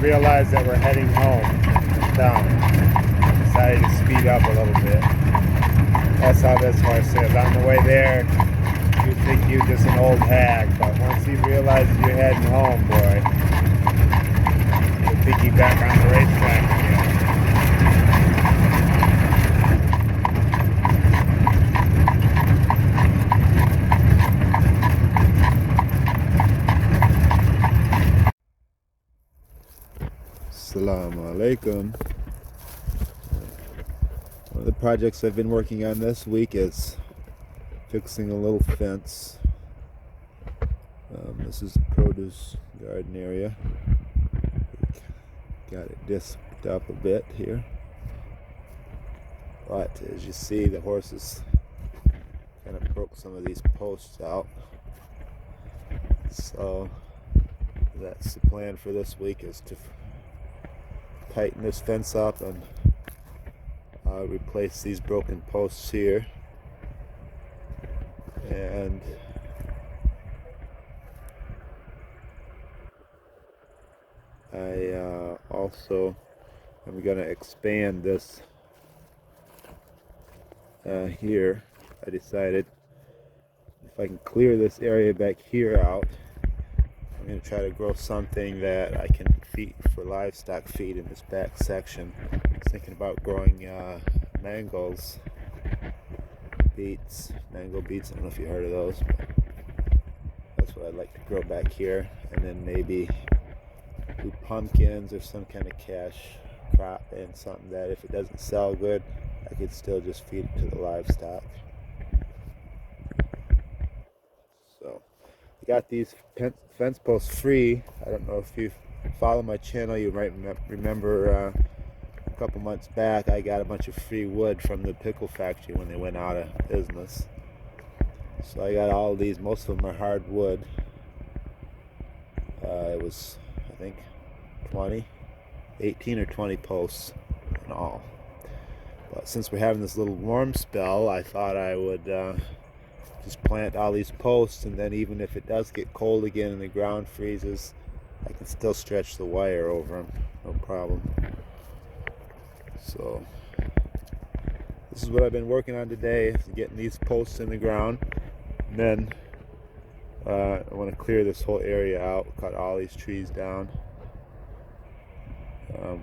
realized that we're heading home down. Decided to speed up a little bit. That's how this horse is. On the way there, you think you're just an old hag, but once he realizes you're heading home, boy, he'll piggyback on the racetrack again. Assalamu alaikum. One of the projects I've been working on this week is fixing a little fence. This is the produce garden area. Got it disked up a bit here. But as you see, the horses kind of broke some of these posts out. So that's the plan for this week, is to tighten this fence up and replace these broken posts here. And I also am going to expand this here. I decided if I can clear this area back here out, I'm going to try to grow something that I can feed for livestock feed in this back section. I was thinking about growing mangoes, mango beets. I don't know if you heard of those, but that's what I'd like to grow back here. And then maybe do pumpkins or some kind of cash crop, and something that if it doesn't sell good, I could still just feed it to the livestock. So I got these fence posts free. I don't know if you follow my channel, you might remember a couple months back I got a bunch of free wood from the pickle factory when they went out of business. So I got all of these. Most of them are hardwood. It was, I think, 18 or 20 posts in all. But since we're having this little warm spell, I thought I would just plant all these posts, and then even if it does get cold again and the ground freezes, I can still stretch the wire over them, no problem. So this is what I've been working on today, is getting these posts in the ground. And then I want to clear this whole area out, cut all these trees down.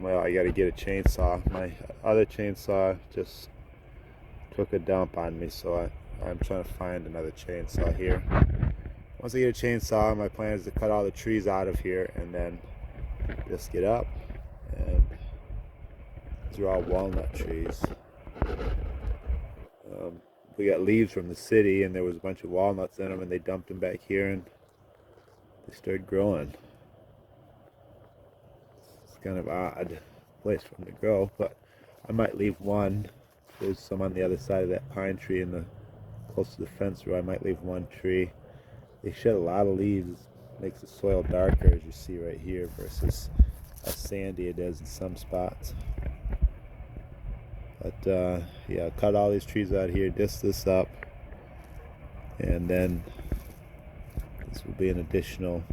Well, I got to get a chainsaw. My other chainsaw just took a dump on me, so I'm trying to find another chainsaw here. Once I get a chainsaw, my plan is to cut all the trees out of here and then just get up. And these are all walnut trees. We got leaves from the city, and there was a bunch of walnuts in them, and they dumped them back here, and they started growing. It's kind of odd place for them to grow, but I might leave one. There's some on the other side of that pine tree in the close to the fence row. I might leave one tree. They shed a lot of leaves. It makes the soil darker, as you see right here, versus how sandy it is in some spots. But yeah, cut all these trees out here, disc this up, and then this will be an additional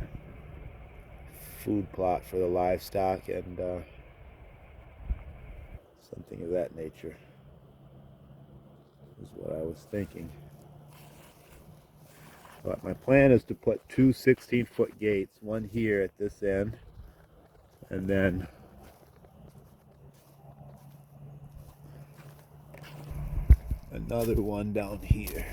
food plot for the livestock and something of that nature is what I was thinking. But my plan is to put two 16-foot gates, one here at this end, and then another one down here.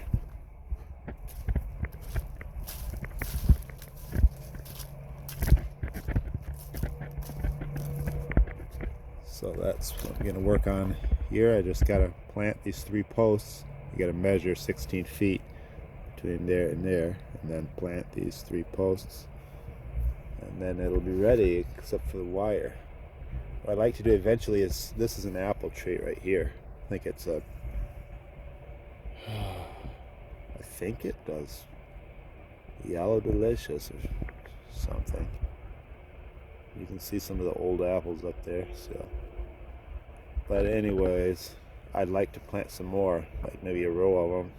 So that's what I'm going to work on here. I just got to plant these 3 posts. You got to measure 16 feet between there, and then plant these 3 posts, and then it'll be ready, except for the wire. What I'd like to do eventually is, this is an apple tree right here. I think it's a, I think it does Yellow Delicious or something. You can see some of the old apples up there. So, but anyways, I'd like to plant some more, like maybe a row of them,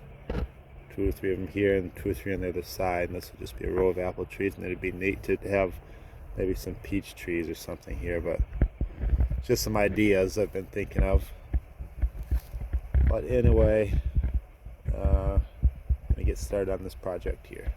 2 or 3 of them here and 2 or 3 on the other side, and this would just be a row of apple trees. And it'd be neat to have maybe some peach trees or something here, but just some ideas I've been thinking of. But anyway, I'm gonna get started on this project here.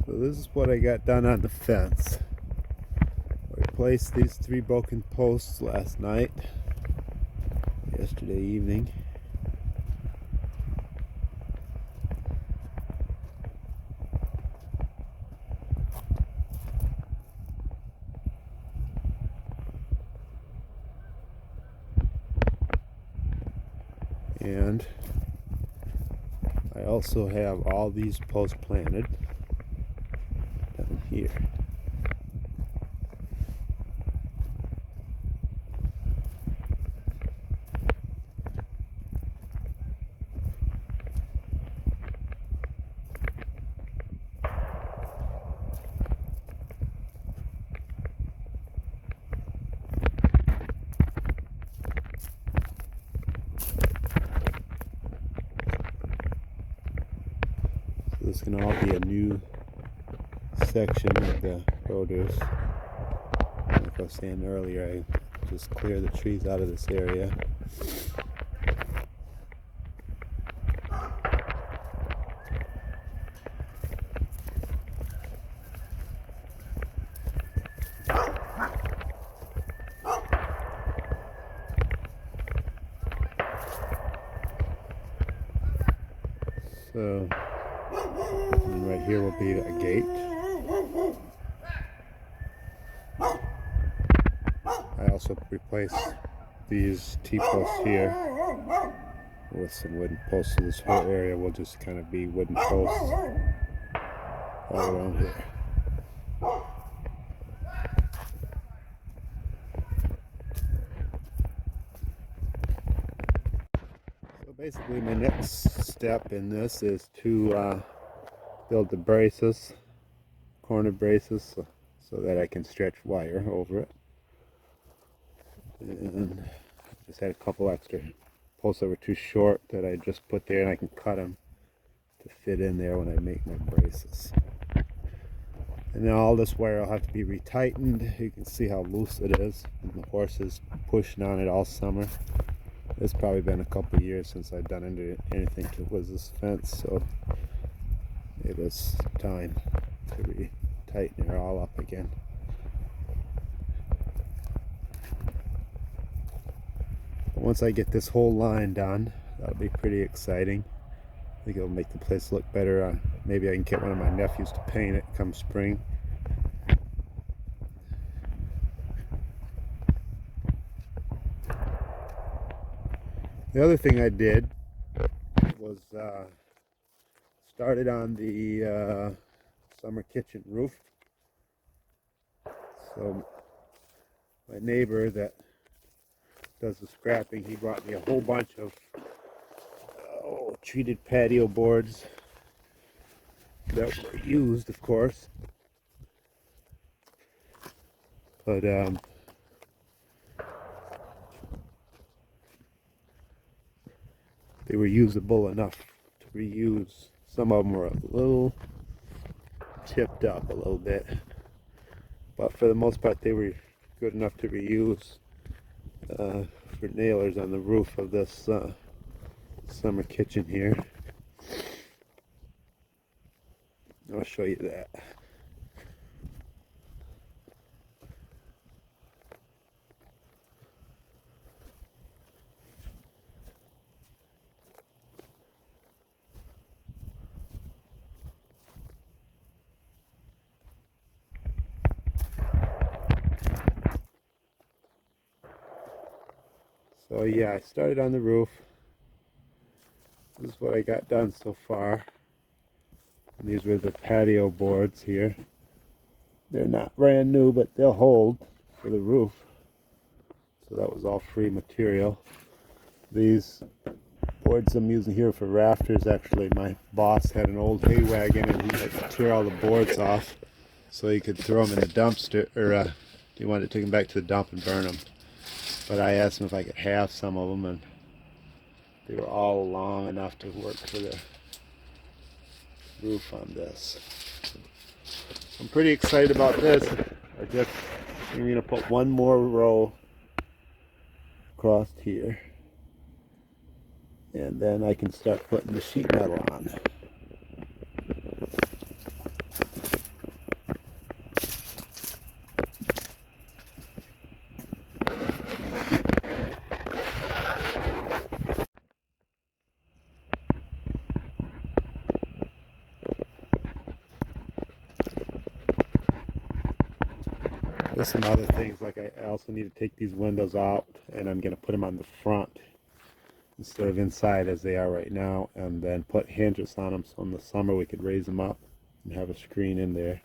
So this is what I got done on the fence. I replaced these 3 broken posts last night, yesterday evening. And I also have all these posts planted down here. This can all be a new section of the produce. Like I was saying earlier, I just clear the trees out of this area. So, and right here will be a gate. I also replaced these T-posts here with some wooden posts. So this whole area will just kind of be wooden posts all around here. So basically my next step in this is to build the braces, corner braces, so that I can stretch wire over it. And I just had a couple extra posts that were too short that I just put there, and I can cut them to fit in there when I make my braces. And then all this wire will have to be retightened. You can see how loose it is, and the horse is pushing on it all summer. It's probably been a couple of years since I've done anything to this fence, so it is time to retighten it all up again. Once I get this whole line done, that'll be pretty exciting. I think it'll make the place look better. Maybe I can get one of my nephews to paint it come spring. The other thing I did was started on the summer kitchen roof. So my neighbor that does the scrapping, he brought me a whole bunch of treated patio boards that were used, of course, but they were usable enough to reuse. Some of them were a little chipped up a little bit, but for the most part they were good enough to reuse for nailers on the roof of this summer kitchen here. I'll show you that. So yeah, I started on the roof. This is what I got done so far. And these were the patio boards here. They're not brand new, but they'll hold for the roof. So that was all free material. These boards I'm using here for rafters, actually my boss had an old hay wagon and he had to tear all the boards off so he could throw them in the dumpster, or he wanted to take them back to the dump and burn them. But I asked him if I could have some of them, and they were all long enough to work for the roof on this. I'm pretty excited about this. I'm going to put one more row across here, and then I can start putting the sheet metal on. There's some other things, like I also need to take these windows out, and I'm going to put them on the front instead of inside as they are right now, and then put hinges on them so in the summer we could raise them up and have a screen in there.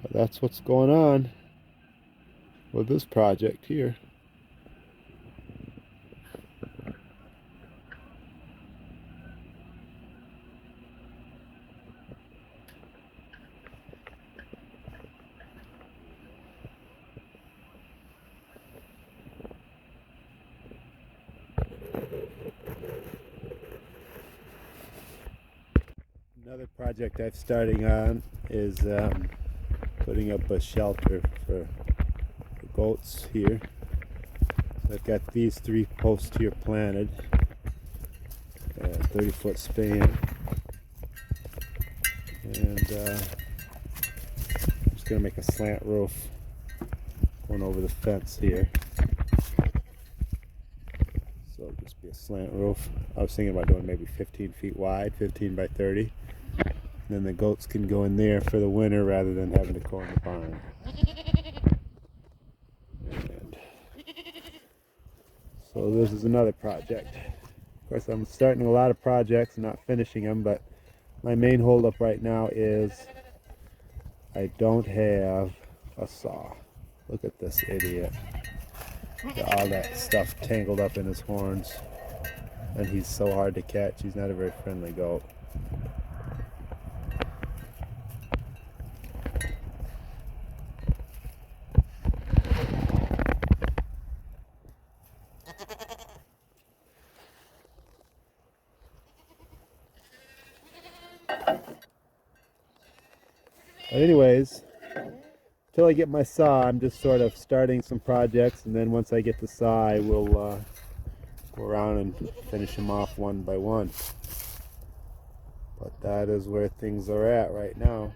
But that's what's going on with this project here. Another project I'm starting on is putting up a shelter for goats here. So I've got these 3 posts here planted, 30-foot span, and I'm just going to make a slant roof one over the fence here. So it'll just be a slant roof. I was thinking about doing maybe 15 feet wide, 15 by 30. And then the goats can go in there for the winter rather than having to go in the barn. And so this is another project. Of course, I'm starting a lot of projects, not finishing them, but my main holdup right now is I don't have a saw. Look at this idiot. Got all that stuff tangled up in his horns. And he's so hard to catch. He's not a very friendly goat. But anyways, until I get my saw, I'm just sort of starting some projects, and then once I get the saw, I will go around and finish them off one by one. But that is where things are at right now.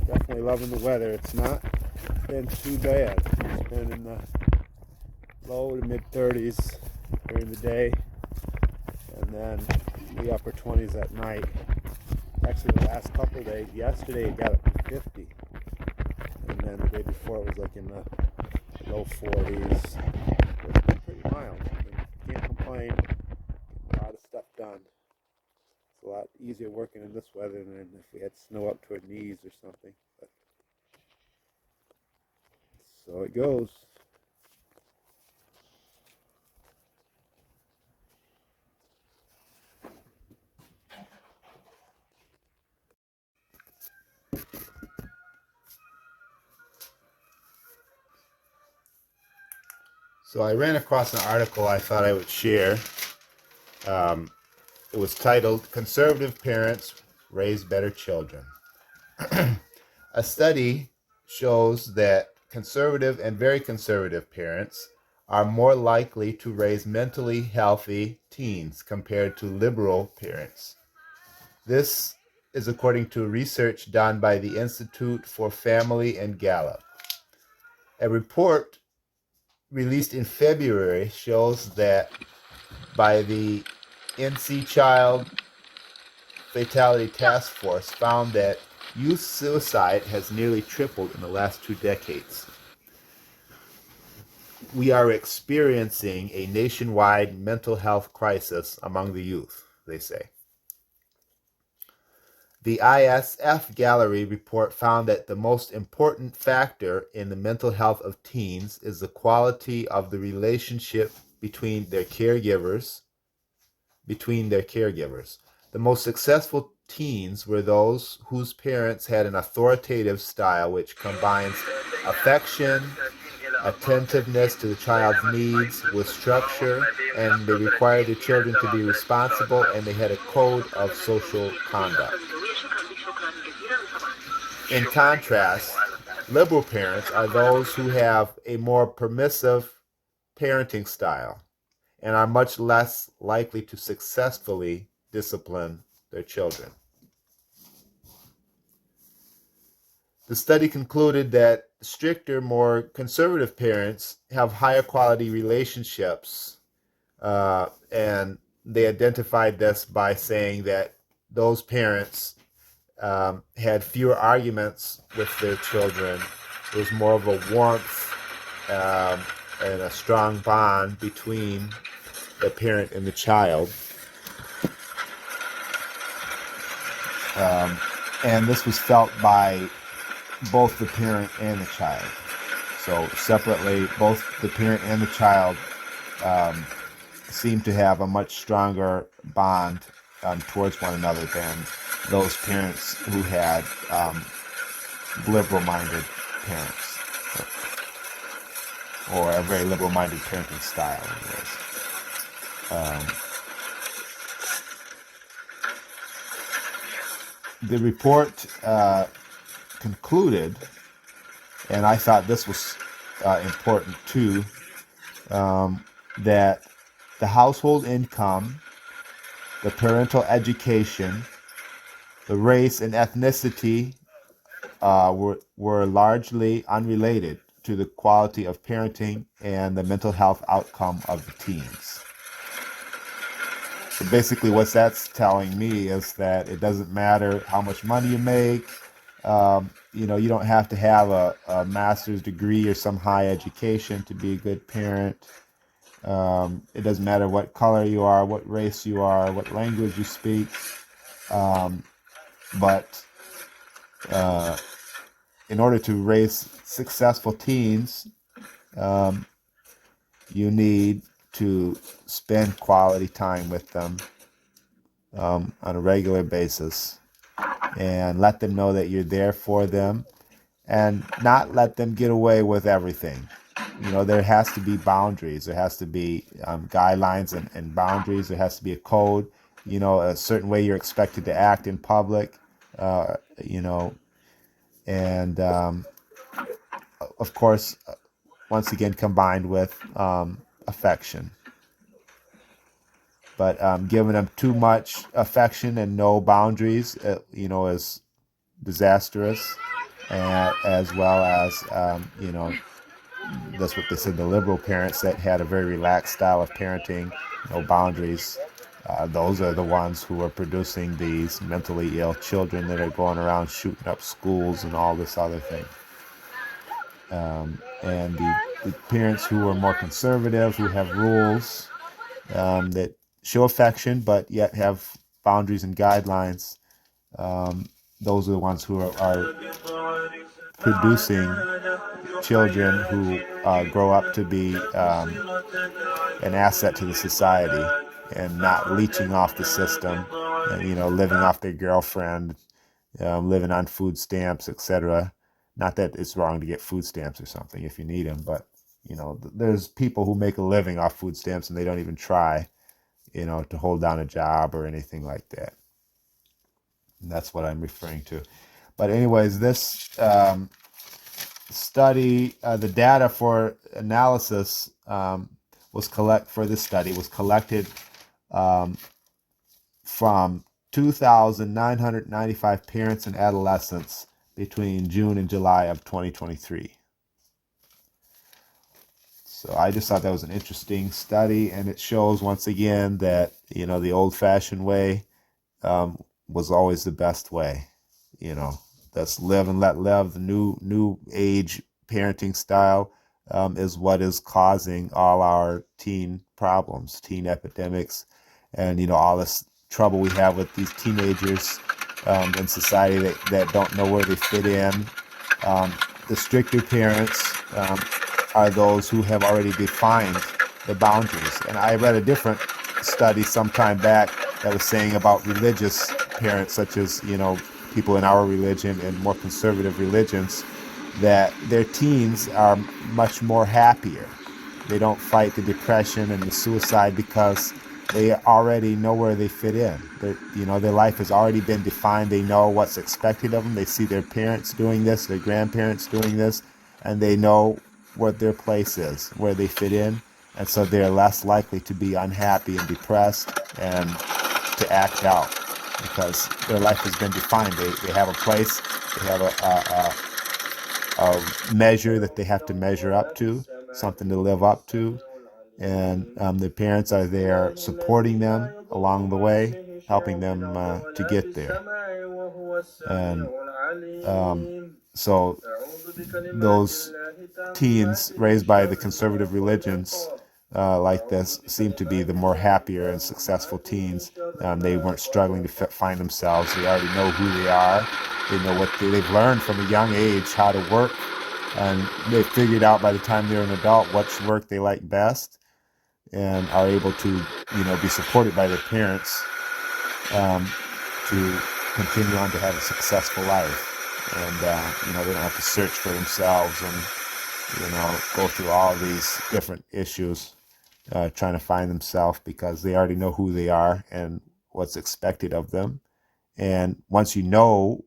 Definitely loving the weather. It's not been too bad. It's been in the low to mid 30s during the day, and then the upper 20s at night. Actually, the last couple of days, yesterday it got up to 50, and then the day before it was like in the low 40s. It's been pretty mild. Can't complain. A lot of stuff done. It's a lot easier working in this weather than if we had snow up to our knees or something. But so it goes. So I ran across an article I thought I would share. It was titled, "Conservative Parents Raise Better Children." A study shows that conservative and very conservative parents are more likely to raise mentally healthy teens compared to liberal parents. This is according to research done by the Institute for Family and Gallup. A report released in February shows that by the NC Child Fatality Task Force found that youth suicide has nearly tripled in the last 2 decades. We are experiencing a nationwide mental health crisis among the youth, they say. The ISF Gallery report found that the most important factor in the mental health of teens is the quality of the relationship between their caregivers. The most successful teens were those whose parents had an authoritative style which combines affection, attentiveness to the child's needs with structure, and they required the children to be responsible, and they had a code of social conduct. In contrast, liberal parents are those who have a more permissive parenting style and are much less likely to successfully discipline their children. The study concluded that stricter, more conservative parents have higher quality relationships, and they identified this by saying that those parents had fewer arguments with their children. There was more of a warmth and a strong bond between the parent and the child. And this was felt by both the parent and the child. So separately, both the parent and the child seem to have a much stronger bond towards one another than those parents who had liberal-minded parents, or a very liberal-minded parenting style, anyways. The report concluded, and I thought this was important too, that the household income, the parental education, The race and ethnicity were largely unrelated to the quality of parenting and the mental health outcome of the teens. So basically, what that's telling me is that it doesn't matter how much money you make. You don't have to have a master's degree or some high education to be a good parent. It doesn't matter what color you are, what race you are, what language you speak. But in order to raise successful teens, you need to spend quality time with them on a regular basis and let them know that you're there for them and not let them get away with everything. There has to be boundaries. There has to be guidelines and boundaries. There has to be a code, a certain way you're expected to act in public, uh, you know, and of course, once again, combined with affection. But giving them too much affection and no boundaries, is disastrous, as well as, that's what they said, the liberal parents that had a very relaxed style of parenting, no boundaries. Those are the ones who are producing these mentally ill children that are going around shooting up schools and all this other thing. And the parents who are more conservative, who have rules that show affection but yet have boundaries and guidelines, those are the ones who are producing children who grow up to be an asset to the society and not leeching off the system and living off their girlfriend, living on food stamps, etc. Not that it's wrong to get food stamps or something if you need them, but there's people who make a living off food stamps and they don't even try to hold down a job or anything like that. And that's what I'm referring to. But anyways, this study, the data for analysis was collected from 2,995 parents and adolescents between June and July of 2023. So I just thought that was an interesting study, and it shows once again that the old-fashioned way was always the best way. That's live and let live. The new age parenting style is what is causing all our teen problems, teen epidemics, and all this trouble we have with these teenagers in society that don't know where they fit in. The stricter parents are those who have already defined the boundaries. And I read a different study some time back that was saying about religious parents, such as people in our religion and more conservative religions, that their teens are much more happier. They don't fight the depression and the suicide because they already know where they fit in. Their life has already been defined. They know what's expected of them. They see their parents doing this, their grandparents doing this, and they know what their place is, where they fit in. And so they're less likely to be unhappy and depressed and to act out because their life has been defined. They have a place, they have a measure that they have to measure up to, something to live up to. And the parents are there supporting them along the way, helping them to get there. And so those teens raised by the conservative religions like this seem to be the more happier and successful teens. They weren't struggling to find themselves. They already know who they are. They know what they've learned from a young age how to work, and they figured out by the time they're an adult which work they like best, and are able to be supported by their parents to continue on to have a successful life. And they don't have to search for themselves and go through all of these different issues trying to find themselves, because they already know who they are and what's expected of them. And once you know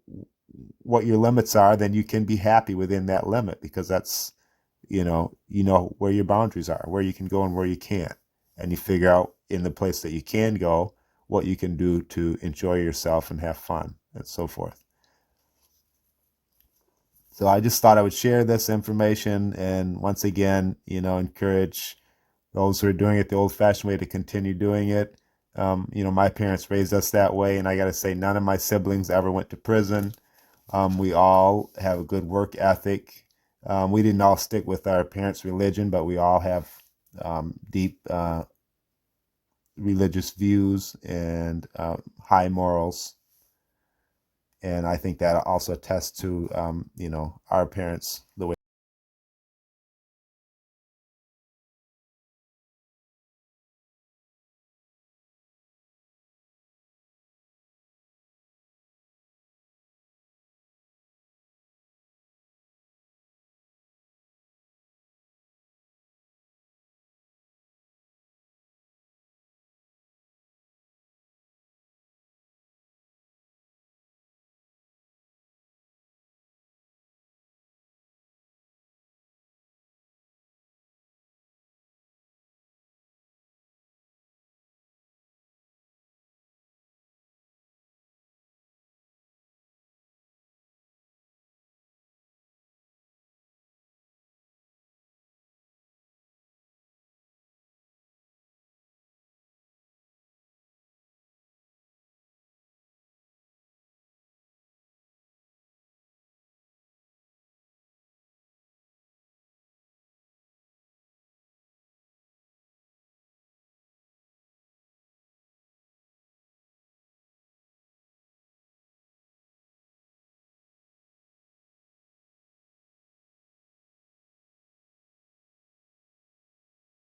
what your limits are, then you can be happy within that limit, because that's you know where your boundaries are, where you can go and where you can't, and you figure out in the place that you can go what you can do to enjoy yourself and have fun. and so forth. So I just thought I would share this information, and once again, encourage those who are doing it the old-fashioned way to continue doing it. My parents raised us that way, and I got to say, none of my siblings ever went to prison. We all have a good work ethic. We didn't all stick with our parents' religion, but we all have deep religious views and high morals. And I think that also attests to, our parents, the way